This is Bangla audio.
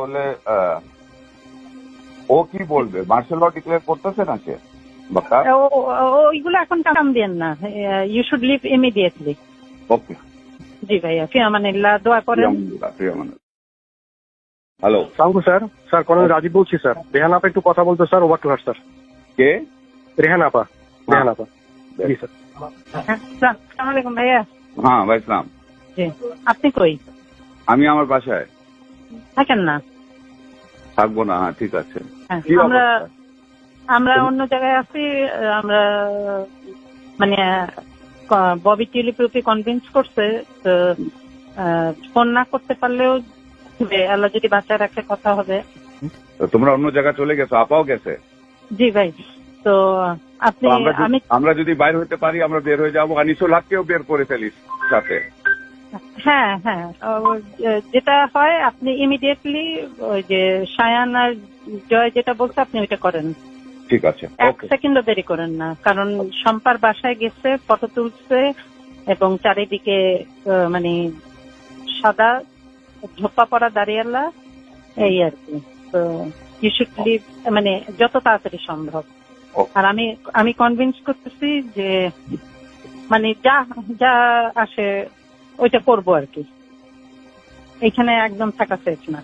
তাহলে ও কি বলবে? মার্শাল ল ডিক্লেয়ার করতেছে না সে বাক্কা? ওইগুলো এখন কাম দেন না, ইউ শুড লিভ ইমিডিয়েটলি। ওকে জি ভাইয়া, ফিয়ামানিল্লাহ, দোয়া করেন। হ্যালো সালামু স্যার। স্যার কর্নেল রাজীব বলছি স্যার। রেহান আপা একটু কথা বলতো sir, over to her sir. কে? রেহান আপা। রেহান আপা। জি স্যার। আসসালামু আলাইকুম ভাইয়া। হ্যাঁ ভাই সালাম। জি, আপনি কই? আমি আমার বাসায় থাকেন না? থাকবো না। হ্যাঁ ঠিক আছে। হ্যাঁ, কি আমরা অন্য জায়গায় আছি। আমরা মানে ববি টিউলিপকে কনভিন্স করছে, তো ফোন না করতে পারলেও আল্লাহ যদি বাঁচায় রাখে কথা হবে। তোমরা অন্য জায়গায় চলে গেছো, আপাও গেছে? জি ভাই। তো আপনি আমরা যদি বাইর হইতে পারি আমরা বের হয়ে যাবো। আনিসুল হককেও বের করে ফেলিস সাথে। হ্যাঁ হ্যাঁ, যেটা হয় আপনি ইমিডিয়েটলি ওই যে সায়ান আর জয় যেটা বলছে আপনি ওইটা করেন। ঠিক আছে, এক সেকেন্ডও দেরি করেন না, কারণ শম্পার বাসায় গেছে, ফটো তুলছে এবং চারিদিকে মানে সাদা ঝোপা পড়া দাঁড়িয়ালা, এই আর কি। তো ইউ শুড লিভ, মানে যত তাড়াতাড়ি সম্ভব। আর আমি কনভিন্স করতেছি যে মানে যা যা আসে ওইটা করবো আর কি। এখানে একদম থাকা সেফ না।